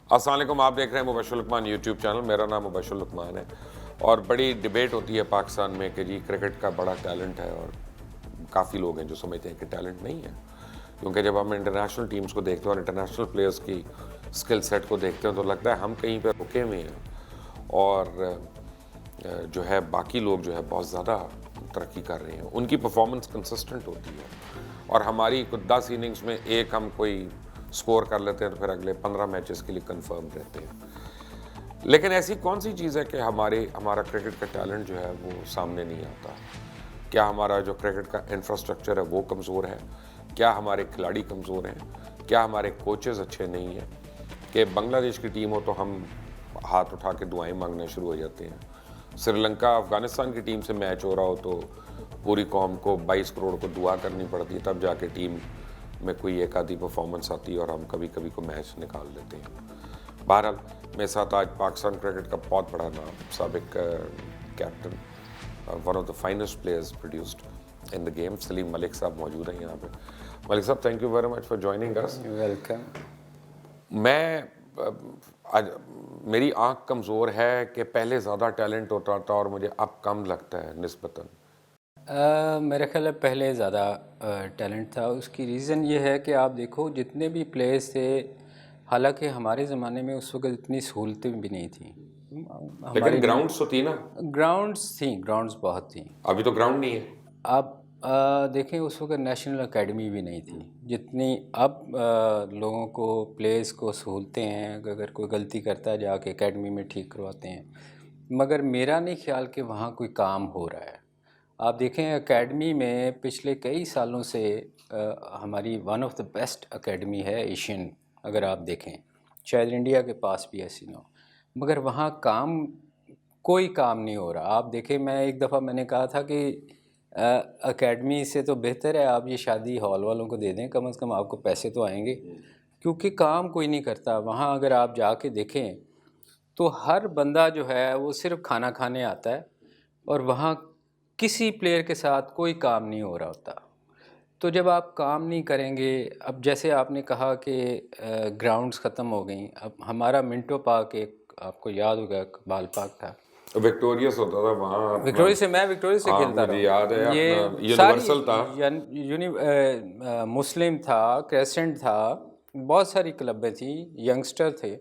अस्सलाम वालेकुम, आप देख रहे हैं मुबशर लुकमान यूट्यूब चैनल। मेरा नाम मुबशर लुकमान है और बड़ी डिबेट होती है पाकिस्तान में कि जी क्रिकेट का बड़ा टैलेंट है, और काफ़ी लोग हैं जो समझते हैं कि टैलेंट नहीं है, क्योंकि जब हम इंटरनेशनल टीम्स को देखते हैं और इंटरनेशनल प्लेयर्स की स्किल सेट को देखते हैं तो लगता है हम कहीं पर रुके हुए हैं और जो है बाकी लोग जो है बहुत ज़्यादा तरक्की कर रहे हैं, उनकी परफॉर्मेंस कंसिस्टेंट होती है और हमारी कुछ 10 इनिंग्स में एक हम कोई स्कोर कर लेते हैं तो फिर अगले 15 मैचेस के लिए कंफर्म रहते हैं। लेकिन ऐसी कौन सी चीज़ है कि हमारा क्रिकेट का टैलेंट जो है वो सामने नहीं आता? क्या हमारा जो क्रिकेट का इंफ्रास्ट्रक्चर है वो कमज़ोर है? क्या हमारे खिलाड़ी कमज़ोर हैं? क्या हमारे कोचेज़ अच्छे नहीं हैं कि बांग्लादेश की टीम हो तो हम हाथ उठा के दुआएं मांगना शुरू हो जाते हैं? श्रीलंका अफ़गानिस्तान की टीम से मैच हो रहा हो तो पूरी कौम को 22 करोड़ को दुआ करनी पड़ती है, तब जाके टीम में कोई एक आधी परफॉर्मेंस आती है और हम कभी कभी को मैच निकाल लेते हैं। बहरहाल मेरे साथ आज पाकिस्तान क्रिकेट का बहुत बड़ा नाम, साबिक captain, one of the finest players produced in the game, Salim Malik साहब मौजूद हैं यहाँ पे। मलिक साहब, thank you very much for joining us. Welcome. मैं आज मेरी आँख कमज़ोर है कि पहले ज़्यादा टैलेंट होता था और मुझे अब कम लगता है निस्बतन। मेरे ख्याल है पहले ज़्यादा टैलेंट था। उसकी रीज़न ये है कि आप देखो जितने भी प्लेयर्स थे, हालांकि हमारे ज़माने में उस वक्त इतनी सहूलतें भी नहीं थी। लेकिन ग्राउंड्स तो थी ना? ग्राउंड्स बहुत थी। अभी तो ग्राउंड नहीं है। आप देखें उस वक्त नेशनल एकेडमी भी नहीं थी जितनी अब लोगों को, प्लेयर्स को सहूलतें हैं। अगर कोई गलती करता है जाके एकेडमी में ठीक करवाते हैं, मगर मेरा नहीं ख्याल कि वहाँ कोई काम हो रहा है। आप देखें एकेडमी में पिछले कई सालों से हमारी one of the best academy है एशियन। अगर आप देखें शायद इंडिया के पास भी ऐसी ना हो, मगर वहाँ कोई काम नहीं हो रहा। आप देखें, मैं एक दफ़ा मैंने कहा था कि एकेडमी से तो बेहतर है आप ये शादी हॉल वालों को दे दें, कम से कम आपको पैसे तो आएंगे, क्योंकि काम कोई नहीं करता वहाँ। अगर आप जाके देखें तो हर बंदा जो है वो सिर्फ खाना खाने आता है और वहाँ किसी प्लेयर के साथ कोई काम नहीं हो रहा होता। तो जब आप काम नहीं करेंगे, अब जैसे आपने कहा कि ग्राउंड्स ख़त्म हो गई, अब हमारा मिंटो पार्क, एक आपको याद होगा बाल पार्क था, विक्टोरियस होता था वहाँ। मैं विक्टोरिया से खेलता मुझे याद है, ये अपना यूनिवर्सल था, मुस्लिम था, क्रेसेंट था, बहुत सारी क्लबें थी, यंगस्टर थे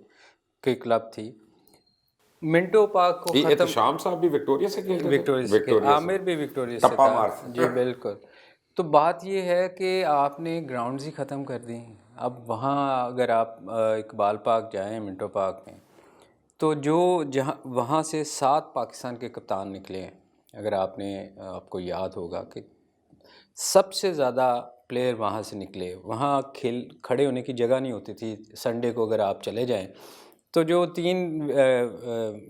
की क्लब थी। मिंटो पार्क को ये तो शाम साहब भी विक्टोरिया से खेलते थे। विक्टोरिया आमिर भी विक्टोरिया से था जी, बिल्कुल। तो बात ये है कि आपने ग्राउंड्स ही ख़त्म कर दी। अब वहाँ अगर आप इकबाल पार्क जाएं, मिंटो पार्क में, तो जहाँ वहाँ से 7 पाकिस्तान के कप्तान निकले हैं। अगर आपको याद होगा कि सबसे ज़्यादा प्लेयर वहाँ से निकले। वहाँ खड़े होने की जगह नहीं होती थी। संडे को अगर आप चले जाएं तो जो 3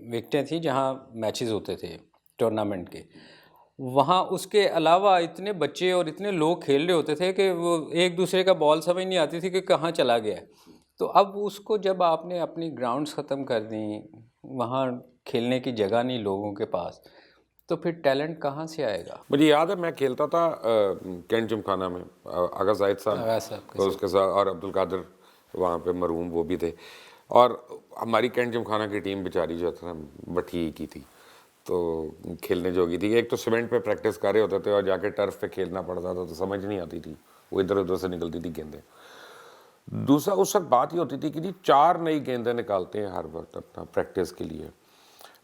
विकेटें थी जहाँ मैचेस होते थे टूर्नामेंट के, वहाँ उसके अलावा इतने बच्चे और इतने लोग खेल रहे होते थे कि वो एक दूसरे का बॉल समझ नहीं आती थी कि कहाँ चला गया। तो अब उसको जब आपने अपनी ग्राउंड्स ख़त्म कर दी, वहाँ खेलने की जगह नहीं लोगों के पास, तो फिर टैलेंट कहाँ से आएगा? मुझे याद है मैं खेलता था कैंट जिमखाना में, आगा जाहिद साहब तो उसके साथ, और अब्दुल कादिर वहाँ पे मरहूम वो भी थे, और हमारी कैंट जिमखाना की टीम बेचारी जो था बठी की थी, तो खेलने जोगी थी। एक तो सीमेंट पे प्रैक्टिस कर रहे होते थे और जाके टर्फ पे खेलना पड़ता था, तो समझ नहीं आती थी, वो इधर उधर से निकलती थी गेंदें। दूसरा उस वक्त बात ही होती थी कि जी 4 नई गेंदें निकालते हैं हर वक्त अपना प्रैक्टिस के लिए,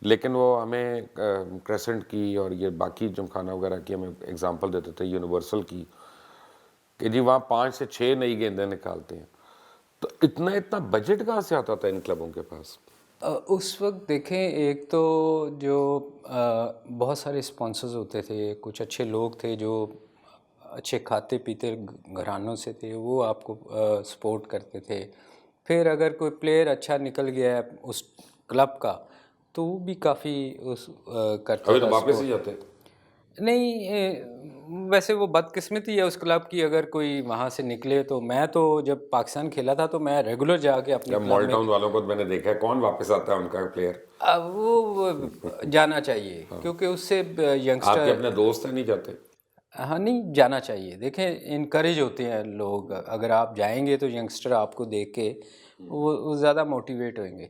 लेकिन वो हमें क्रेसेंट की और ये बाकी जिमखाना वगैरह की हमें एग्जांपल देते थे, यूनिवर्सल की, कि जी वहाँ 5 से 6 नई गेंदें निकालते हैं। तो इतना बजट कहाँ से आता था इन क्लबों के पास? उस वक्त देखें, एक तो जो बहुत सारे स्पॉन्सर्स होते थे, कुछ अच्छे लोग थे जो अच्छे खाते पीते घरानों से थे, वो आपको सपोर्ट करते थे। फिर अगर कोई प्लेयर अच्छा निकल गया है उस क्लब का, तो वो भी काफ़ी करता अभी था। तो वापस ही जाते हैं। नहीं, वैसे वो बदकिस्मती है उस क्लब की, अगर कोई वहाँ से निकले। तो मैं तो जब पाकिस्तान खेला था तो मैं रेगुलर जाके अपने क्लब मॉल में, टाउन वालों को मैंने देखा है, कौन वापस आता है उनका प्लेयर? अब वो जाना चाहिए क्योंकि उससे आपके यंगस्टर, अपने दोस्त हैं नहीं जाते? हाँ, नहीं जाना चाहिए। देखें इनकरेज होते हैं लोग, अगर आप जाएंगे तो यंगस्टर आपको देख के वो ज़्यादा मोटिवेट होंगे।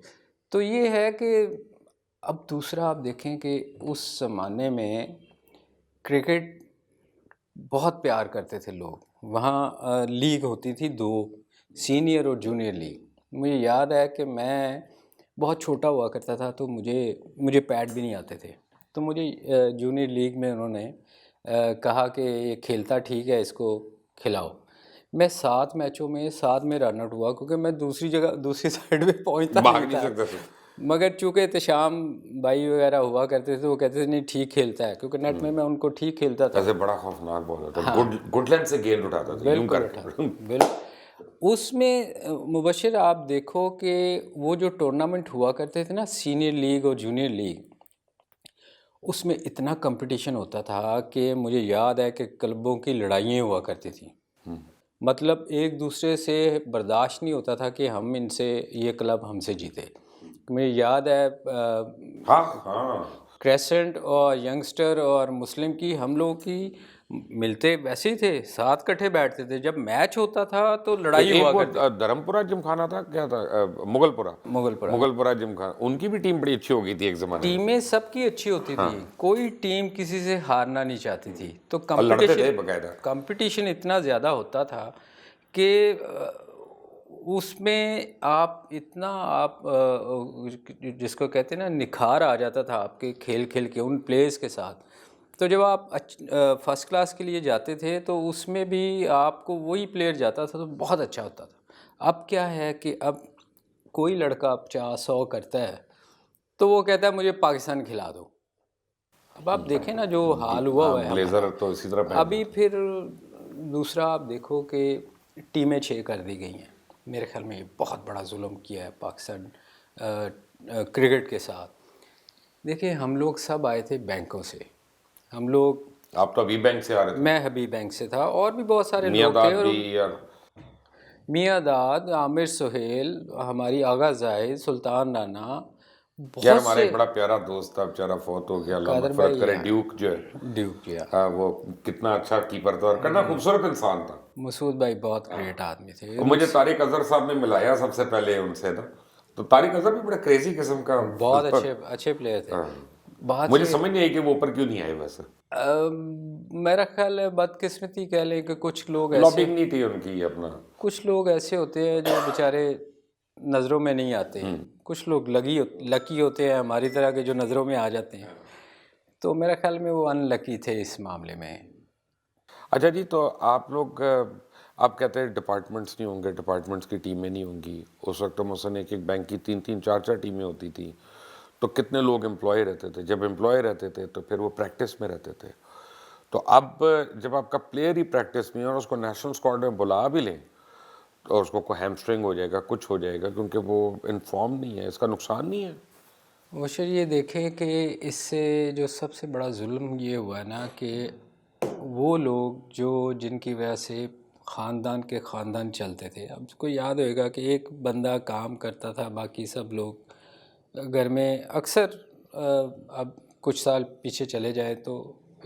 तो ये है कि अब दूसरा आप देखें कि उस ज़माने में क्रिकेट बहुत प्यार करते थे लोग। वहाँ लीग होती थी दो, सीनियर और जूनियर लीग। मुझे याद है कि मैं बहुत छोटा हुआ करता था, तो मुझे पैड भी नहीं आते थे। तो मुझे जूनियर लीग में उन्होंने कहा कि ये खेलता ठीक है, इसको खिलाओ। मैं 7 मैचों में 7 में रन आउट हुआ, क्योंकि मैं दूसरी जगह दूसरी साइड में पहुंचता भाग नहीं नहीं था। सकते थे। मगर चूँकि एहतशाम भाई वगैरह हुआ करते थे, तो वो कहते थे नहीं ठीक खेलता है, क्योंकि नेट में मैं उनको ठीक खेलता था। वैसे बड़ा खौफनाक बॉलर था, हाँ, गुड लेंथ से गेंद उठाता था यूं बिल्कुल उठा, करके। बिल्कुल। उसमें मुबशिर आप देखो कि वो जो टूर्नामेंट हुआ करते थे ना, सीनियर लीग और जूनियर लीग, उसमें इतना कंपटीशन होता था कि मुझे याद है कि क्लबों की लड़ाइयाँ हुआ करती थी। मतलब एक दूसरे से बर्दाश्त नहीं होता था कि हम इनसे, ये क्लब हमसे जीते। मुझे याद है हाँ हाँ, क्रेसेंट और यंगस्टर और मुस्लिम की, हम लोगों की मिलते वैसे ही थे, साथ इकट्ठे बैठते थे। जब मैच होता था तो लड़ाई एक हुआ वो करती। धर्मपुरा जिमखाना था, क्या था, मुगलपुरा, मुगलपुरा मुगलपुरा जिमखाना, उनकी भी टीम बड़ी अच्छी हो गई थी एक जमाने में। टीमें सबकी अच्छी होती थी, कोई टीम किसी से हारना नहीं चाहती थी। तो और लड़ते थे कंपटीशन बकायदा। कंपटीशन इतना ज़्यादा होता था कि उसमें आप इतना जिसको कहते हैं ना, निखार आ जाता था आपके खेल खेल के उन प्लेयर्स के साथ। तो जब आप फर्स्ट क्लास के लिए जाते थे तो उसमें भी आपको वही प्लेयर जाता था, तो बहुत अच्छा होता था। अब क्या है कि अब कोई लड़का 50-100 करता है तो वो कहता है मुझे पाकिस्तान खिला दो। अब आप देखें ना जो हाल हुआ है ब्लेजर हमारा। तो इसी तरह पहनते अभी थे। फिर दूसरा आप देखो कि टीमें 6 कर दी गई हैं। मेरे ख्याल में ये बहुत बड़ा जुल्म किया है पाकिस्तान क्रिकेट के साथ। देखिए हम लोग सब आए थे बैंकों से। हम लोग, आप तो अभी बैंक से आ रहे मैं हबीब बैंक से था और भी बहुत थे, सारे लोग थे। मियाँदाद और भी, और मियाँ दाद, आमिर सुहेल, हमारी आगा जाहिद, सुल्तान राना, यार बहुत हमारा से, एक बड़ा प्यारा दोस्त था, बेचारा फौत हो गया, अल्लाह कादर मगफरत भाई, करे, ड्यूक जो है। ड्यूब किया। हाँ, वो कितना अच्छा कीपर था और कितना खूबसूरत इंसान था। मसूद भाई बहुत ग्रेट आदमी थे। और मुझे तारिक अजहर साहब ने मिलाया सबसे पहले उनसे ना, तो तारिक अजहर भी बड़ा क्रेजी किस्म का। बहुत अच्छे अच्छे प्लेयर थे। हाँ, बहुत मुझे से समझ नहीं आई कि वो ऊपर क्यों नहीं आए वैसे। मेरा ख्याल है बदकिस्मती कह लें कि लॉबिंग नहीं थी उनकी अपना। कुछ लोग ऐसे होते हैं जो बेचारे नज़रों में नहीं आते हैं। कुछ लोग लकी होते हैं हमारी तरह के, जो नज़रों में आ जाते हैं। तो मेरा ख्याल में वो अनलकी थे इस मामले में। अच्छा जी, तो आप लोग आप कहते हैं डिपार्टमेंट्स नहीं होंगे, डिपार्टमेंट्स की टीमें नहीं होंगी। उस वक्त तो मसलन एक एक बैंक की 3-3 4-4 टीमें होती थी, तो कितने लोग एम्प्लॉय रहते थे। जब एम्प्लॉय रहते थे तो फिर वो प्रैक्टिस में रहते थे। तो अब जब आपका प्लेयर ही प्रैक्टिस में है और उसको नेशनल स्क्वाड में बुला भी लें तो उसको कोई हैमस्ट्रिंग हो जाएगा, कुछ हो जाएगा, क्योंकि वो इन्फॉर्म नहीं है, इसका नुकसान नहीं है। मुझे ये देखें कि इससे जो सबसे बड़ा जुल्म ये हुआ है ना कि वो लोग जो जिनकी वजह से ख़ानदान के ख़ानदान चलते थे, अब उसको याद होएगा कि एक बंदा काम करता था, बाकी सब लोग घर में अक्सर अब कुछ साल पीछे चले जाए तो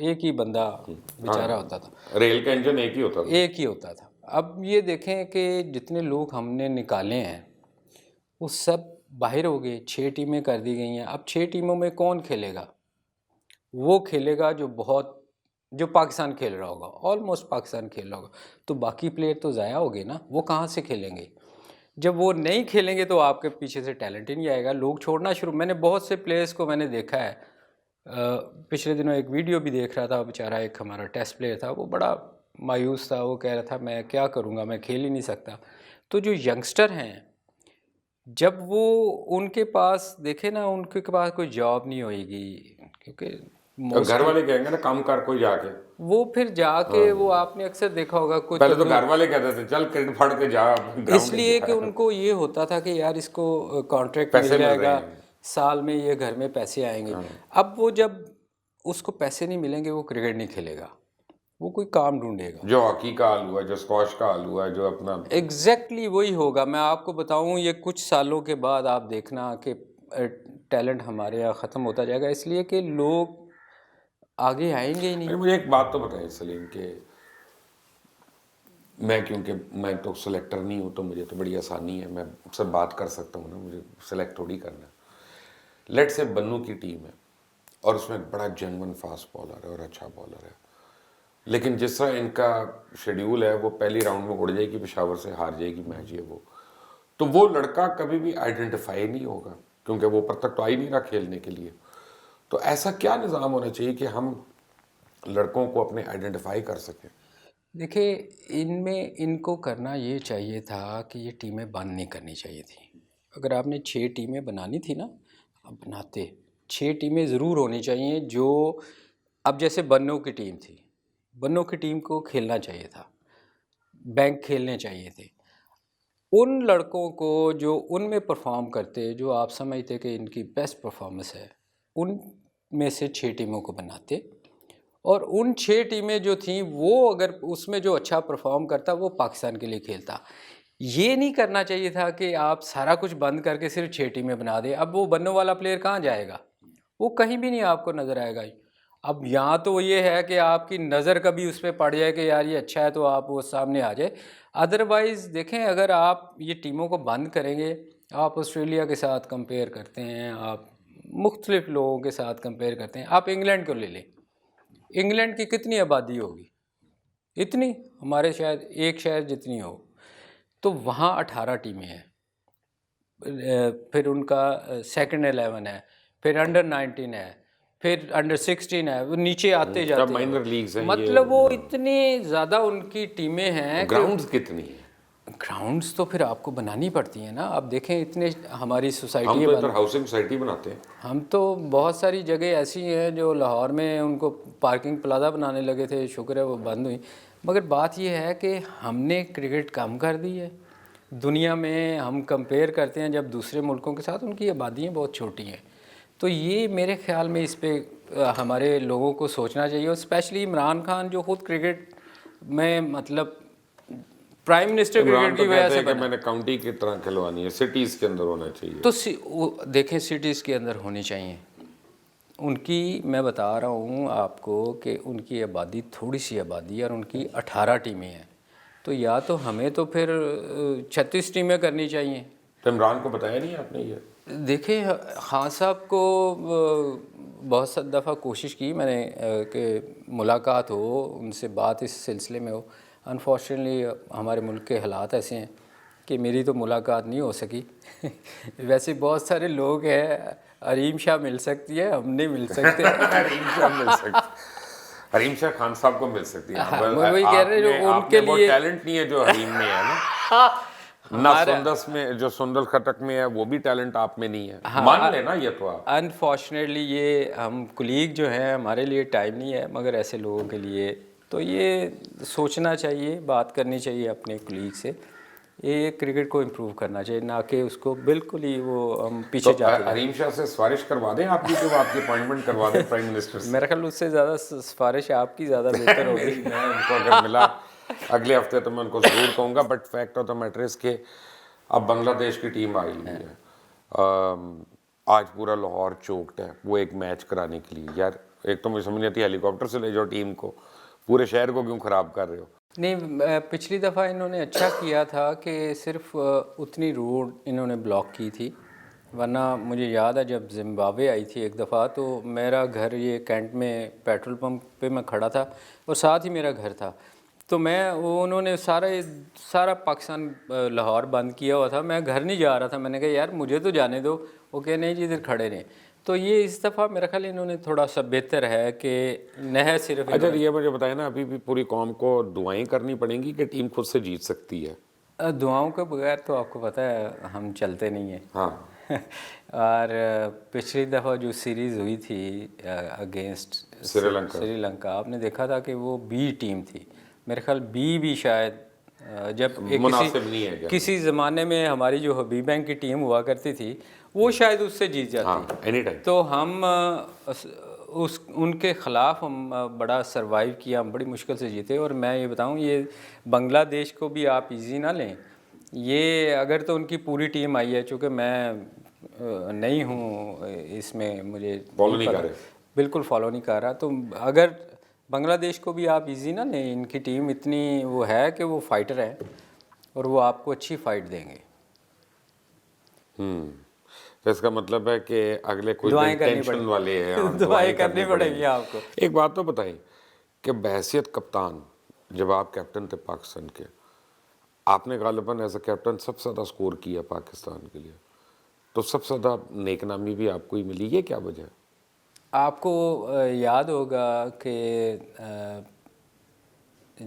एक ही बंदा बेचारा हाँ, होता था, रेल का इंजन एक ही होता था। एक ही होता था। अब ये देखें कि जितने लोग हमने निकाले हैं वो सब बाहर हो गए। 6 टीमें कर दी गई हैं। अब 6 टीमों में कौन खेलेगा? वो खेलेगा जो पाकिस्तान खेल रहा होगा, ऑलमोस्ट पाकिस्तान खेल रहा होगा। तो बाकी प्लेयर तो ज़ाया हो गए ना, वो कहाँ से खेलेंगे? जब वो नहीं खेलेंगे तो आपके पीछे से टैलेंट ही नहीं आएगा, लोग छोड़ना शुरू। मैंने बहुत से प्लेयर्स को मैंने देखा है। पिछले दिनों एक वीडियो भी देख रहा था, बेचारा एक हमारा टेस्ट प्लेयर था, वो बड़ा मायूस था। वो कह रहा था मैं क्या करूँगा, मैं खेल ही नहीं सकता। तो जो यंगस्टर हैं, जब वो उनके पास देखे ना, उनके पास कोई जॉब नहीं होएगी, क्योंकि तो घर मोस्टली वाले कहेंगे ना काम कर कोई जाके। वो फिर जाके, वो आपने अक्सर देखा होगा कुछ पहले तो अपनी, घर वाले कहते थे चल क्रिकेट फाड़ के जा, ग्राउंड में इसलिए कि जा, उनको ये होता था कि यार इसको कॉन्ट्रैक्ट मिल पैसे मिल रहे जाएगा, हैं। साल में ये घर में पैसे आएंगे। अब वो जब उसको पैसे नहीं मिलेंगे वो क्रिकेट नहीं खेलेगा, वो कोई काम ढूंढेगा। जो हॉकी का हाल हुआ, जो स्क्वॉश का हाल हुआ, जो अपना एग्जैक्टली वही होगा। मैं आपको बताऊं, ये कुछ सालों के बाद आप देखना कि टैलेंट हमारे यहाँ ख़त्म होता जाएगा, इसलिए कि लोग आगे आएंगे ही नहीं। अरे मुझे एक बात तो बताइए सलीम कि क्योंकि मैं तो सिलेक्टर नहीं हूँ, तो मुझे तो बड़ी आसानी है, मैं सब बात कर सकता हूँ ना, मुझे सेलेक्ट थोड़ी करना है। लेट से बन्नू की टीम है और उसमें एक बड़ा जेन्युइन फास्ट बॉलर है और अच्छा बॉलर है, लेकिन जिस तरह इनका शेड्यूल है वो पहली राउंड में उड़ जाएगी, पेशावर से हार जाएगी मैच ये वो लड़का कभी भी आइडेंटिफाई नहीं होगा, क्योंकि वो ऊपर तक तो आ ही नहीं रहा खेलने के लिए। तो ऐसा क्या निज़ाम होना चाहिए कि हम लड़कों को अपने आइडेंटिफाई कर सकें? देखिए, इनमें इनको करना ये चाहिए था कि ये टीमें बंद नहीं करनी चाहिए थी। अगर आपने 6 टीमें बनानी थी ना, अब बनाते 6 टीमें ज़रूर होनी चाहिए। जो अब जैसे बन्नों की टीम थी, बन्नों की टीम को खेलना चाहिए था, बैंक खेलने चाहिए थे। उन लड़कों को जो उनमें परफॉर्म करते, जो आप समझते कि इनकी बेस्ट परफॉर्मेंस है, उन में से 6 टीमों को बनाते, और उन 6 टीमें जो थीं वो अगर उसमें जो अच्छा परफॉर्म करता वो पाकिस्तान के लिए खेलता। ये नहीं करना चाहिए था कि आप सारा कुछ बंद करके सिर्फ 6 टीमें बना दें। अब वो बनने वाला प्लेयर कहाँ जाएगा? वो कहीं भी नहीं आपको नज़र आएगा ही। अब यहाँ तो ये है कि आपकी नज़र कभी उस पर पड़ जाए कि यार ये अच्छा है, तो आप वो सामने आ जाए। अदरवाइज़ देखें, अगर आप ये टीमों को बंद करेंगे, आप ऑस्ट्रेलिया के साथ कंपेयर करते हैं, आप मुख्तलिफ लोगों के साथ कंपेयर करते हैं, आप इंग्लैंड को ले लें। इंग्लैंड की कितनी आबादी होगी? इतनी, हमारे शायद एक शहर जितनी हो। तो वहाँ 18 टीमें हैं। फिर उनका सेकंड 11 है, फिर अंडर 19 है, फिर अंडर 16 है, वो नीचे आते सब जाते माइनर हैं। लीग्स हैं ये। मतलब वो इतनी ज़्यादा उनकी टीमें हैं कि ग्राउंड्स कितनी है? ग्राउंड्स तो फिर आपको बनानी पड़ती हैं ना। आप देखें, इतने हमारी हम सोसाइटी तो इधर हाउसिंग सोसाइटी बनाते हैं। हम तो बहुत सारी जगह ऐसी हैं जो लाहौर में उनको पार्किंग प्लाजा बनाने लगे थे, शुक्र है वो बंद हुई। मगर बात यह है कि हमने क्रिकेट कम कर दी है। दुनिया में हम कंपेयर करते हैं जब दूसरे मुल्कों के साथ, उनकी आबादियाँ बहुत छोटी हैं। तो ये मेरे ख्याल में इस पे हमारे लोगों को सोचना चाहिए, और स्पेशली इमरान खान जो खुद क्रिकेट में मतलब प्राइम मिनिस्टर इमरान क्रिकेट तो की वजह कहते से हैं कि बना। मैंने काउंटी की तरह खिलवानी है, सिटीज़ के अंदर होना चाहिए। तो देखें, सिटीज़ के अंदर होनी चाहिए। उनकी मैं बता रहा हूँ आपको कि उनकी आबादी थोड़ी सी आबादी है और उनकी 18 टीमें हैं। तो या तो हमें तो फिर 36 टीमें करनी चाहिए। तो इमरान को बताया नहीं आपने ये? देखिए, खान साहब को बहुत सा दफ़ा कोशिश की मैंने कि मुलाकात हो उनसे, बात इस सिलसिले में हो। अनफॉर्चुनेटली हमारे मुल्क के हालात ऐसे हैं कि मेरी तो मुलाकात नहीं हो सकी। वैसे बहुत सारे लोग हैं, अरीम शाह मिल सकती है, हम नहीं मिल सकते। हरीम शाह मिल सकती, हरीम शाह खान साहब को मिल सकती है। हाँ, मैं वही कह रहे जो उनके वो लिए टैलेंट नहीं है जो हरीम में है ना। ना सुंदस में, जो सुंदल खटक में है, वो भी टैलेंट आप में नहीं है। हाँ, मान लेना ये तो आप। अनफॉर्चुनेटली ये हम कुलीग जो हैं, हमारे लिए टाइम नहीं है, मगर ऐसे लोगों के लिए तो ये सोचना चाहिए, बात करनी चाहिए अपने कुलीग से। ये क्रिकेट को इम्प्रूव करना चाहिए, ना कि उसको बिल्कुल ही वो हम तो पीछे जाते रहें। हरीम शाह से सिफारिश करवा दें आपकी, जो आपकी अपॉइंटमेंट करवा दें प्राइम मिनिस्टर से। मेरा ख्याल उससे ज़्यादा सिफारिश आपकी ज़्यादा बेहतर होगी। मैं उनको अगर मिला अगले हफ्ते तो मैं उनको ज़रूर कहूँगा। But fact of the matter is के अब बांग्लादेश की टीम आई हुई है। आज पूरा लाहौर चोक्ड है वो एक मैच कराने के लिए। यार एक तो मुझे समझ नहीं आती, हेलीकॉप्टर से ले जाओ टीम को, पूरे शहर को क्यों ख़राब कर रहे हो? नहीं, पिछली दफ़ा इन्होंने अच्छा किया था कि सिर्फ उतनी रोड इन्होंने ब्लॉक की थी, वरना मुझे याद है जब जिम्बाब्वे आई थी एक दफ़ा, तो मेरा घर ये कैंट में पेट्रोल पंप पे मैं खड़ा था और साथ ही मेरा घर था। तो मैं वो उन्होंने सारा पाकिस्तान लाहौर बंद किया हुआ था, मैं घर नहीं जा रहा था। मैंने कहा यार मुझे तो जाने दो। वो कहे नहीं जी इधर खड़े रहें। तो ये इस दफ़ा मेरा ख्याल इन्होंने थोड़ा सा बेहतर है कि न सिर्फ अच्छा ये मुझे बताया ना, अभी भी पूरी कौम को दुआएं करनी पड़ेंगी कि टीम खुद से जीत सकती है? दुआओं के बगैर तो आपको पता है हम चलते नहीं हैं। हाँ। और पिछली दफ़ा जो सीरीज़ हुई थी अगेंस्ट श्रीलंका, आपने देखा था कि वो बी टीम थी। मेरे ख्याल बी भी शायद जब मुनासिब नहीं है क्या? किसी ज़माने में हमारी जो हबीब बैंक की टीम हुआ करती थी, वो शायद उससे जीत जाती। हाँ, एनी टाइम। तो हम उनके ख़िलाफ़ हम बड़ा सरवाइव किया, हम बड़ी मुश्किल से जीते। और मैं ये बताऊं, ये बांग्लादेश को भी आप इजी ना लें। ये अगर तो उनकी पूरी टीम आई है, चूँकि मैं नहीं हूँ इसमें, मुझे फॉलो नहीं कर रहे। बिल्कुल फॉलो नहीं कर रहा। तो अगर बांग्लादेश को भी आप इजी ना लें, इनकी टीम इतनी वो है कि वो फाइटर है और वो आपको अच्छी फाइट देंगे। तो इसका मतलब है कि अगले कुछ दुआएं दिन करनी टेंशन पड़ेगी। वाले हैं और दुआएं करनी पड़ेगी आपको। एक बात तो बताइए कि बहैसियत कप्तान, जब आप कैप्टन थे पाकिस्तान के, आपने गालिबन एज अ कैप्टन सबसे ज़्यादा स्कोर किया पाकिस्तान के लिए, तो सबसे ज़्यादा नेकनामी भी आपको ही मिली, ये क्या वजह है? आपको याद होगा कि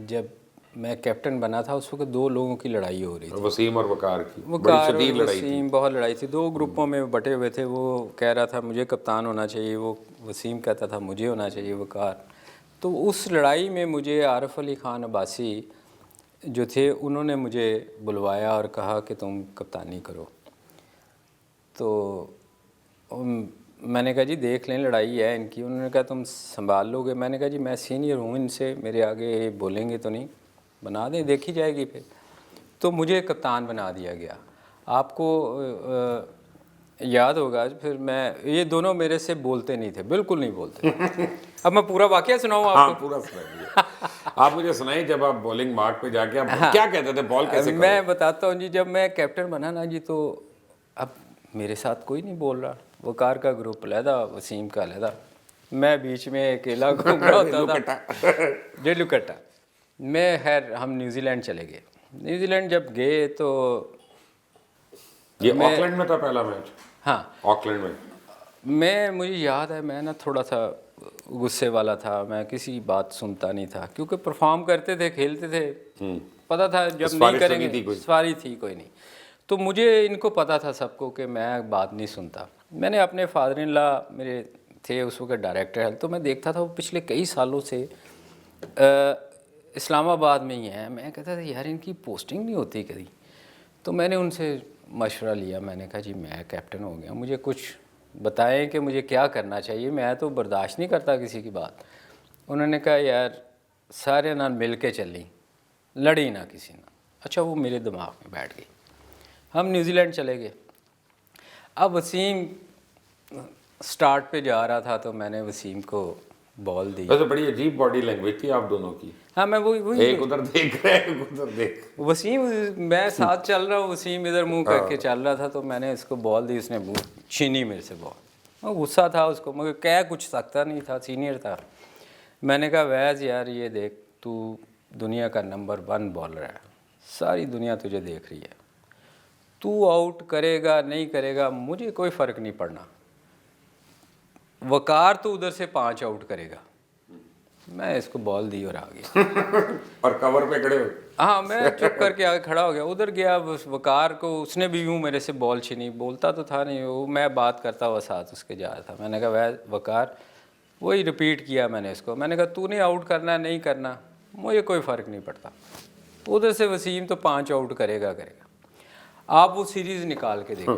जब मैं कैप्टन बना था उस वक्त दो लोगों की लड़ाई हो रही थी, वसीम और वकार की बड़ी वकार और शदीद लड़ाई थी। वसीम, बहुत लड़ाई थी। दो ग्रुपों में बटे हुए थे। वो कह रहा था मुझे कप्तान होना चाहिए, वो वसीम कहता था मुझे होना चाहिए वकार। तो उस लड़ाई में मुझे आरिफ अली ख़ान अब्बासी जो थे उन्होंने मुझे बुलवाया और कहा कि तुम कप्तानी करो। तो मैंने कहा जी देख लें, लड़ाई है इनकी। उन्होंने कहा तुम संभाल लोगे? मैंने कहा जी मैं सीनियर हूँ इनसे, मेरे आगे बोलेंगे तो नहीं, बना दें, देखी जाएगी फिर। तो मुझे कप्तान बना दिया गया। आपको याद होगा फिर मैं, ये दोनों मेरे से बोलते नहीं थे, बिल्कुल नहीं बोलते। अब मैं पूरा वाकया सुनाऊँ आपको? हाँ, पूरा सुनाइए। आप मुझे सुनाइए, जब आप बॉलिंग मार्क पे जाके आप क्या कहते थे, बॉल कैसे मैं करो? बताता हूँ जी। जब मैं कैप्टन बना ना जी, तो अब मेरे साथ कोई नहीं बोल रहा। वकार का ग्रुप अलहदा, वसीम का अलहदा, मैं बीच में अकेला घूम रहा होता था। डेलू कट्टा। मैं खैर हम न्यूजीलैंड चले गए। न्यूजीलैंड जब गए तो ये ऑकलैंड में था पहला मैच? हाँ, ऑकलैंड में। मुझे याद है मैं ना थोड़ा सा गुस्से वाला था। मैं किसी बात सुनता नहीं था क्योंकि परफॉर्म करते थे, खेलते थे, पता था जब नहीं करेंगे सवारी थी कोई नहीं। तो मुझे इनको पता था सबको कि मैं बात नहीं सुनता। मैंने अपने फादर इन लॉ मेरे थे उस वक्त डायरेक्टर हेल्थ, तो मैं देखता था वो पिछले कई सालों से इस्लामाबाद में ही हैं। मैं कहता था यार इनकी पोस्टिंग नहीं होती कभी। तो मैंने उनसे मशवरा लिया। मैंने कहा जी मैं कैप्टन हो गया, मुझे कुछ बताएं कि मुझे क्या करना चाहिए, मैं तो बर्दाश्त नहीं करता किसी की बात। उन्होंने कहा यार सारे ना मिल के चली, लड़ी ना किसी ना। अच्छा, वो मेरे दिमाग में बैठ गई। हम न्यूजीलैंड चले गए। अब वसीम स्टार्ट पे जा रहा था तो मैंने वसीम को बॉल दी। वैसे बड़ी अजीब बॉडी लैंग्वेज थी आप दोनों की। हाँ, मैं वही एक उधर देख रहे हैं, एक उधर देख। वसीम, मैं साथ चल रहा हूँ, वसीम इधर मुंह करके चल रहा था। तो मैंने इसको बॉल दी, उसने मुंह छीनी मेरे से बॉल। वो गुस्सा था उसको, मगर कह कुछ सकता नहीं था, सीनियर था। मैंने कहा वैज़ यार ये देख, तू दुनिया का नंबर 1 बॉलर है, सारी दुनिया तुझे देख रही है, तू आउट करेगा नहीं करेगा मुझे कोई फ़र्क नहीं पड़ना। वकार तो उधर से 5 आउट करेगा। मैं इसको बॉल दी और आ गया। और कवर पे खड़े हो? हाँ, मैं चुप करके आगे खड़ा हो गया। उधर गया वकार को, उसने भी यूँ मेरे से बॉल छीनी। बोलता तो था नहीं वो, मैं बात करता हुआ साथ उसके जा रहा था। मैंने कहा वह वकार, वही रिपीट किया मैंने इसको। मैंने कहा तूने आउट करना नहीं करना मुझे कोई फ़र्क नहीं पड़ता। उधर से वसीम तो 5 आउट करेगा। आप वो सीरीज़ निकाल के देखो।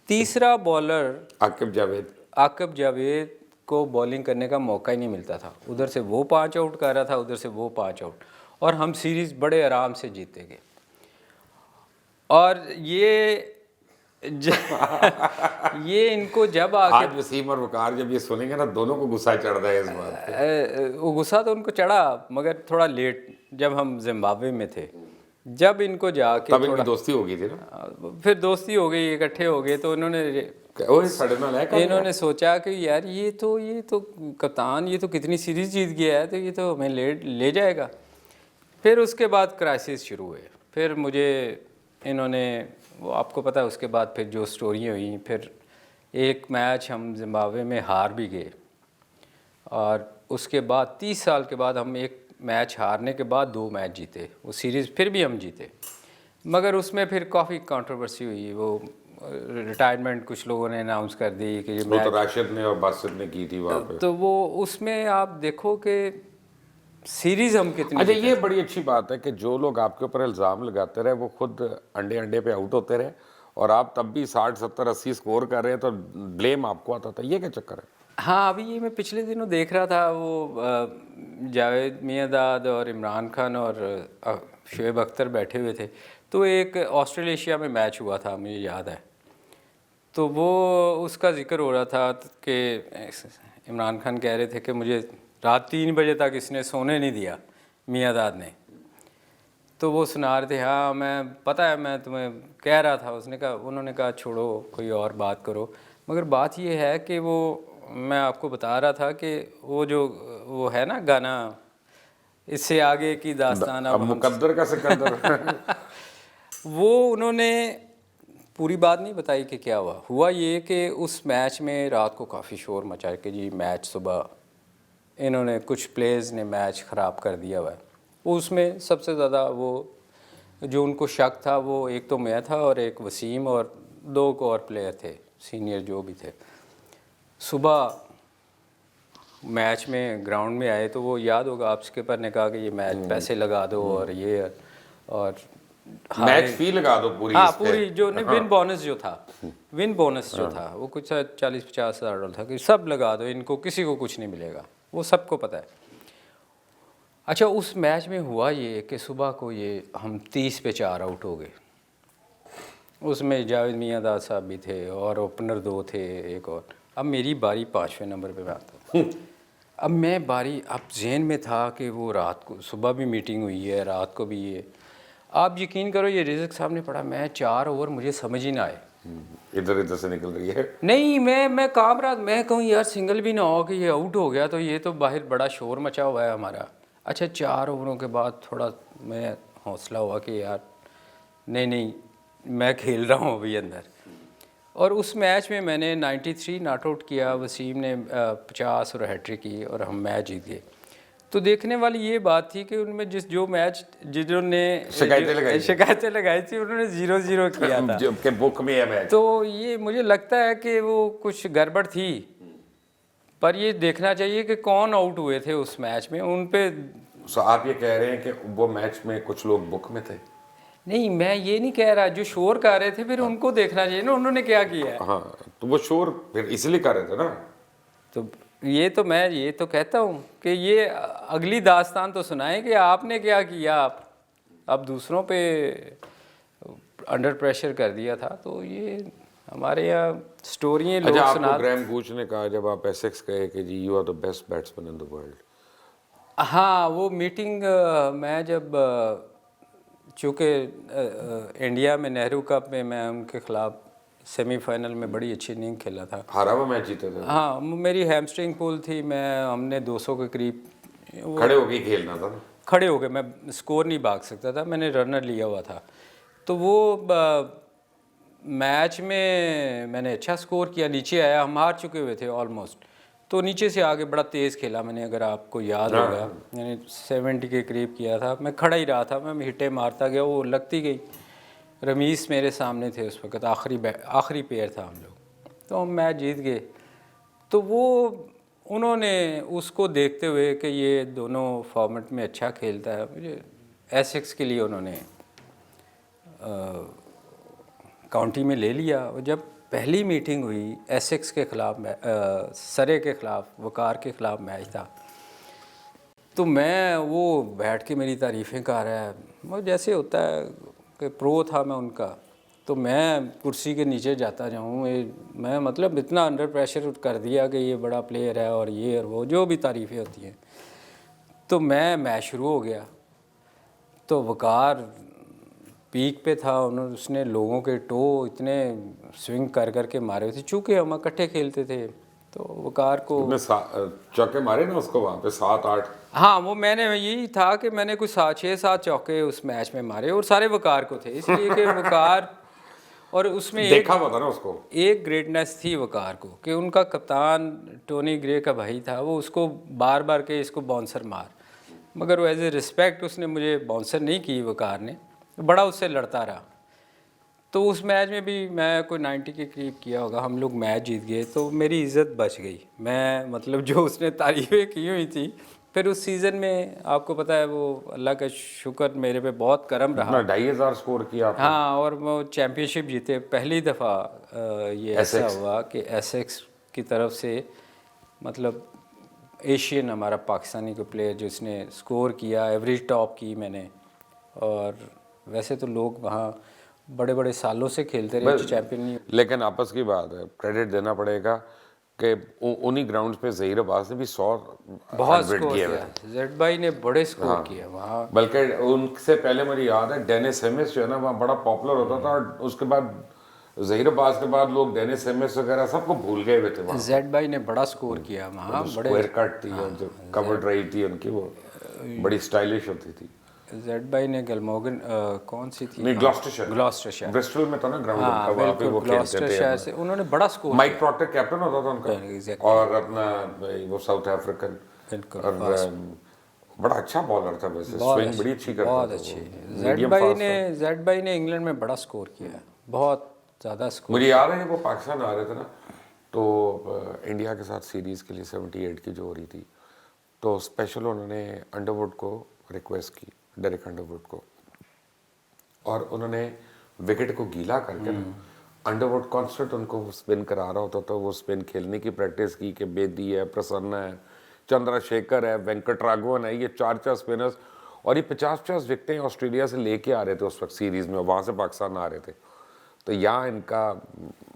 तीसरा बॉलर आकिब जावेद को बॉलिंग करने का मौका ही नहीं मिलता था। उधर से वो 5 आउट कर रहा था, उधर से वो 5 आउट, और हम सीरीज़ बड़े आराम से जीते गए। और ये इनको जब आज वसीम और वकार जब ये सुनेंगे ना, दोनों को गुस्सा चढ़ रहा है इस बात पे। वो गुस्सा तो उनको चढ़ा, मगर थोड़ा लेट, जब हम जिम्बाब्वे में थे, जब इनको जाके तब इनकी दोस्ती हो गई थी ना। फिर दोस्ती हो गई, इकट्ठे हो गए। तो इन्होंने सोचा कि यार ये तो कप्तान, ये तो कितनी सीरीज़ जीत गया है, तो ये तो हमें ले जाएगा। फिर उसके बाद क्राइसिस शुरू हुए। फिर मुझे इन्होंने, वो आपको पता है, उसके बाद फिर जो स्टोरियाँ हुई, फिर एक मैच हम जिम्बाब्वे में हार भी गए, और उसके बाद 30 साल के बाद हम एक मैच हारने के बाद 2 मैच जीते। वो सीरीज़ फिर भी हम जीते, मगर उसमें फिर काफ़ी कंट्रोवर्सी हुई। वो रिटायरमेंट कुछ लोगों ने अनाउंस कर दी कि वो तो राशिद ने और बासित ने की थी वहाँ पे। तो वो उसमें आप देखो कि सीरीज़ हम कितनी। अच्छा, ये बड़ी अच्छी बात है कि जो लोग आपके ऊपर इल्ज़ाम लगाते रहे वो खुद अंडे पे आउट होते रहे, और आप तब भी 60, 70, 80 स्कोर कर रहे हैं, तो ब्लेम आपको आता था। ये क्या चक्कर है? हाँ, अभी ये मैं पिछले दिनों देख रहा था, वो जावेद मियांदाद और इमरान खान और शुएब अख्तर बैठे हुए थे। तो एक ऑस्ट्रेलेशिया में मैच हुआ था, मुझे याद है। तो वो उसका जिक्र हो रहा था कि इमरान खान कह रहे थे कि मुझे रात 3 बजे तक इसने सोने नहीं दिया, मियाँ दाद ने। तो वो सुना रहे थे, हाँ मैं पता है, मैं तुम्हें कह रहा था। उन्होंने कहा छोड़ो, कोई और बात करो। मगर बात ये है कि वो, मैं आपको बता रहा था कि वो है ना गाना, इससे आगे की दास्तान अब अब हम मुकद्दर का सिकंदर। वो उन्होंने पूरी बात नहीं बताई कि क्या हुआ ये कि उस मैच में रात को काफ़ी शोर मचा कि जी मैच सुबह इन्होंने कुछ प्लेयर्स ने मैच ख़राब कर दिया हुआ है। उसमें सबसे ज़्यादा वो जो उनको शक था, वो एक तो मैं था और एक वसीम और 2 और प्लेयर थे सीनियर जो भी थे। सुबह मैच में ग्राउंड में आए तो वो याद होगा आप, स्किपर ने कहा कि ये मैच पैसे लगा दो और ये और मैच फी लगा दो पूरी। हाँ इस पे। पूरी जो विन बोनस जो था, विन बोनस जो था वो कुछ 40-50 हज़ार डॉलर था कि सब लगा दो इनको, किसी को कुछ नहीं मिलेगा, वो सबको पता है। अच्छा, उस मैच में हुआ ये कि सुबह को ये हम 30 पे 4 आउट हो गए। उसमें जावेद मियांदाद साहब भी थे और ओपनर 2 थे एक और। अब मेरी बारी 5वें नंबर पे मैं आता हूँ। अब मैं बारी, अब जहन में था कि वो रात को सुबह भी मीटिंग हुई है, रात को भी ये, आप यकीन करो ये रिज़क साहब ने पढ़ा, मैं 4 ओवर मुझे समझ ही ना आए। इधर इधर से निकल रही है। नहीं, मैं काम रहा, मैं कहूँ यार सिंगल भी ना हो कि ये आउट हो गया तो ये तो बाहर बड़ा शोर मचा हुआ है हमारा। अच्छा, 4 ओवरों के बाद थोड़ा मैं हौसला हुआ कि यार नहीं मैं खेल रहा हूँ अभी अंदर। और उस मैच में मैंने 93 नॉट आउट किया, वसीम ने 50 और हैट्रिक की और हम मैच जीत गए। तो देखने वाली ये बात थी कि उनमें जो मैच जिन्होंने शिकायतें लगाई थी उन्होंने 0-0 किया था जबकि बुक में है मैच। तो ये मुझे लगता है कि वो कुछ गड़बड़ थी। पर ये देखना चाहिए कि कौन आउट हुए थे उस मैच में, उन पे। आप ये कह रहे हैं कि वो मैच में कुछ लोग बुक में थे? नहीं, मैं ये नहीं कह रहा, जो शोर कर रहे थे फिर उनको देखना चाहिए ना उन्होंने क्या किया है। हाँ, तो वो शोर फिर इसलिए कर रहे थे ना। तो मैं ये तो कहता हूँ कि ये अगली दास्तान तो सुनाएं कि आपने क्या किया। आप अब दूसरों पे अंडर प्रेशर कर दिया था। तो ये हमारे यहाँ स्टोरियाँ लोग अच्छा, सुना। आपको ग्रैम गूच ने कहा जब आप एसेक्स कहे कि जी you are the best batsman in the world. हाँ, वो मीटिंग मैं जब चूँकि इंडिया में नेहरू कप में मैं उनके ख़िलाफ़ सेमीफाइनल में बड़ी अच्छी इनिंग खेला था। हारा हुआ मैच जीते थे। हाँ, मेरी हैमस्ट्रिंग पुल थी, हमने 200 के करीब खड़े होके खेलना था ना। खड़े हो गए, मैं स्कोर नहीं भाग सकता था, मैंने रनर लिया हुआ था। तो वो मैच में मैंने अच्छा स्कोर किया, नीचे आया, हम हार चुके हुए थे ऑलमोस्ट। तो नीचे से आगे बड़ा तेज़ खेला मैंने, अगर आपको याद होगा, मैंने 70 के करीब किया था। मैं खड़ा ही रहा था, मैं हिट्टे मारता गया, वो लगती गई। रमीस मेरे सामने थे उस वक़्त, आखिरी पेयर था हम लोग, तो हम मैच जीत गए। तो वो उन्होंने उसको देखते हुए कि ये दोनों फॉर्मेट में अच्छा खेलता है, मुझे एसेक्स के लिए उन्होंने काउंटी में ले लिया। और जब पहली मीटिंग हुई एसेक्स के ख़िलाफ़, सरे के ख़िलाफ़, वकार के ख़िलाफ़ मैच था, तो मैं वो बैठ के मेरी तारीफ़ें कर रहा है। वो जैसे होता है कि प्रो था मैं उनका, तो मैं कुर्सी के नीचे जाता जाऊँ, मैं मतलब इतना अंडर प्रेशर कर दिया कि ये बड़ा प्लेयर है और ये और वो जो भी तारीफ़ें होती हैं। तो मैं मैच शुरू हो गया, तो वकार पीक पे था, उसने लोगों के टो इतने स्विंग कर के मारे थे, चूँकि हम इकट्ठे खेलते थे। तो वकार को चौके मारे ना उसको वहाँ पे 7-8। हाँ, वो मैंने यही था कि मैंने कुछ 6-7 चौके उस मैच में मारे और सारे वकार को थे, इसलिए कि वकार और उसमें देखा हुआ था ना उसको। एक ग्रेटनेस थी वकार को कि उनका कप्तान टोनी ग्रे का भाई था, वो उसको बार बार के इसको बाउंसर मार, मगर वो एज ए रिस्पेक्ट उसने मुझे बाउंसर नहीं की, वकार ने बड़ा उससे लड़ता रहा। तो उस मैच में भी मैं कोई 90 के करीब किया होगा, हम लोग मैच जीत गए, तो मेरी इज़्ज़त बच गई। मैं मतलब जो उसने तारीफ़ें की हुई थी, फिर उस सीज़न में आपको पता है वो अल्लाह का शुक्र मेरे पे बहुत करम रहा। 2500 स्कोर किया आपने। हाँ, और वो चैम्पियनशिप जीते पहली दफ़ा। ये ऐसा हुआ कि एसेक्स की तरफ से मतलब एशियन हमारा पाकिस्तानी को प्लेयर जिसने स्कोर किया, एवरेज टॉप की मैंने। और वैसे तो लोग वहाँ बड़े बड़े सालों से खेलते रहे, चैंपियन नहीं। लेकिन आपस की बात है, क्रेडिट देना पड़ेगा कि उन्हीं ग्राउंड्स पे ज़हीर अब्बास ने भी 100 बहुत 100 स्कोर किए हुए किया, थे। जेड भाई ने बड़े स्कोर किए वहाँ। बल्कि उनसे पहले मुझे याद है डेनिस हेमिस जो है ना वहाँ बड़ा पॉपुलर होता था, और उसके बाद ज़हीर अब्बास के बाद लोग डेनिस हेमिस वगैरह सबको भूल गए हुए थे वहाँ। जेड भाई ने बड़ा स्कोर किया वहाँ, बड़े। स्क्वायर कट थी और जो कवर ड्राइव थी उनकी वो बड़ी स्टाइलिश होती थी। जेड भाई ने गलमोगन कौन सी थी, नहीं, ग्लॉस्टरशायर, ग्लॉस्टरशायर, ब्रिस्टल में था ना ग्राउंड हाँ उनका, वहाँ पे बिल्कुल, वो खेलते थे ग्लॉस्टरशायर से उन्होंने बड़ा स्कोर माइक प्रॉक्टर कैप्टन होता था उनका, Exactly. और अपना वो साउथ अफ्रीकन, बिल्कुल, और बड़ा अच्छा बॉलर था वैसे, स्विंग बड़ी अच्छी करता बहुत था अच्छी। वो, जेड मीडियम भाई फास्ट ने था। जेड भाई ने इंग्लैंड में बड़ा स्कोर किया है, बहुत ज़्यादा स्कोर। मुझे याद है जब वो पाकिस्तान आ रहे थे ना, तो इंडिया के साथ सीरीज़ के लिए 78 की जो हो रही थी, तो स्पेशल उन्होंने अंडरवुड को रिक्वेस्ट की, डेरिक अंडरवुड को, और उन्होंने विकेट को गीला करके ना अंडरवुड कॉन्स्टेंट उनको स्पिन करा रहा होता था, वो स्पिन खेलने की प्रैक्टिस की कि बेदी है, प्रसन्ना है, चंद्रशेखर है, वेंकट राघवन है, ये 4 स्पिनर्स, और ये 50 विकेटें ऑस्ट्रेलिया से लेके आ रहे थे उस वक्त सीरीज़ में, वहाँ से पाकिस्तान आ रहे थे, तो यहाँ इनका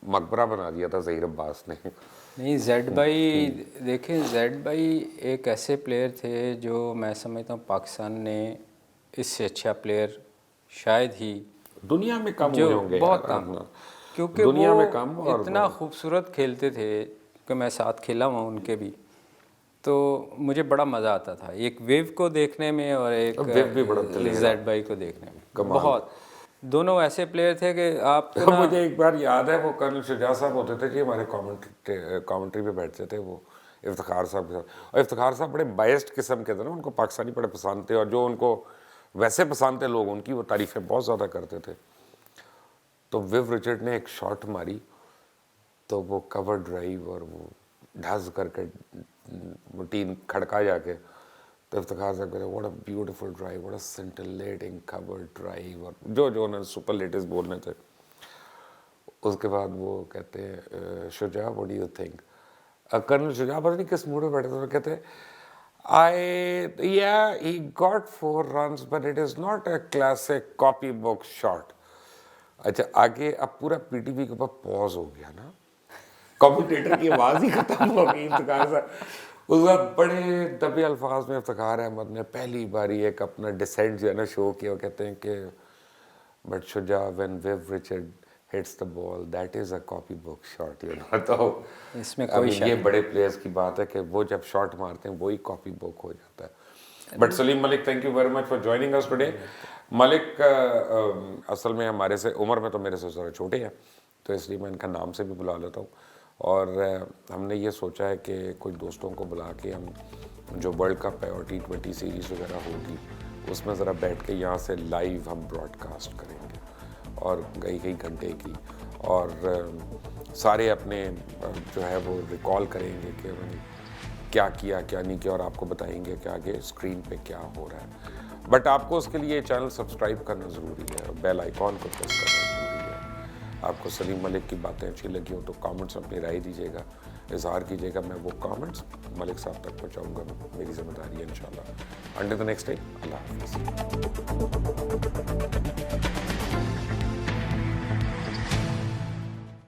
मकबरा बना दिया था ज़हीर अब्बास ने। नहीं, जेड भाई देखें, जेड भाई एक ऐसे प्लेयर थे जो मैं समझता हूँ पाकिस्तान ने इससे अच्छा प्लेयर शायद ही दुनिया में कम जो हुए होंगे बहुत यार, कम, क्योंकि दुनिया वो में कम, और इतना खूबसूरत खेलते थे कि मैं साथ खेला हुआ उनके भी, तो मुझे बड़ा मज़ा आता था एक वेव को देखने में और एक वेव भी बड़ा दलेर जेड भाई को देखने में। कमाल। बहुत, दोनों ऐसे प्लेयर थे कि आप तो मुझे एक बार याद है वो कर्नल शुजा साहब होते थे जी हमारे कमेंट्री पे बैठते थे, वो इफ्तिखार साहब के साथ, और इफ्तिखार साहब बड़े बायस्ड किस्म के थे ना, उनको पाकिस्तानी बड़े पसंद थे, और जो उनको वैसे पसंद थे लोग उनकी वो तारीफ़ें बहुत ज़्यादा करते थे। तो विव रिचर्ड ने एक शॉट मारी, तो वो कवर ड्राइव और वो ढस करके टीन खड़का जाके, तो इफ्तिखार साहब कहते what a beautiful drive, what a scintillating cover drive, और जो उन्होंने सुपरलेटिव्स बोलने थे। उसके बाद वो कहते हैं Shuja what do you think, colonel Shuja पता नहीं किस मूड में बैठे थे, कहते he got 4 runs but it is not a classic copy book shot। अच्छा, आगे अब पूरा पीटीवी के ऊपर पॉज हो गया ना, कमेंटेटर की आवाज़ ही खत्म हो गई। इफ्तिखार साहब उस वक्त बड़े दबे अल्फाज में इफ्तिखार अहमद ने पहली बारी एक अपना डिसेंट जो है ना शो किया, कहते हैं कि but Shuja when Viv Richard hits the ball that is a copy book shot, you know. तो इसमें अब कोई ये बड़े प्लेयर्स की बात है कि वो जब शॉट मारते हैं वही कॉपी बुक हो जाता है। But Salim Malik, thank you very much for joining us today. Malik असल में हमारे से उम्र में तो मेरे से ज़रा छोटे हैं, तो इसलिए मैं इनका नाम से भी बुला लेता हूँ, और हमने ये सोचा है कि कुछ दोस्तों को बुला के हम जो वर्ल्ड कप है और T20 सीरीज़ वगैरह होगी उसमें ज़रा बैठ के यहाँ से लाइव हम ब्रॉडकास्ट करेंगे, और कई घंटे की, और सारे अपने जो है वो रिकॉल करेंगे कि उन्होंने क्या किया क्या नहीं किया, और आपको बताएंगे कि आगे स्क्रीन पे क्या हो रहा है। बट आपको उसके लिए चैनल सब्सक्राइब करना ज़रूरी है और बेल आइकॉन को प्रेस करना ज़रूरी है। आपको सलीम मलिक की बातें अच्छी लगी हो तो कमेंट्स अपनी राय दीजिएगा, इजहार कीजिएगा, मैं वो कमेंट्स मलिक साहब तक पहुँचाऊँगा, मेरी जिम्मेदारी है इंशाल्लाह। अंटिल द नेक्स्ट टाइम, अल्लाह हाफ़िज़।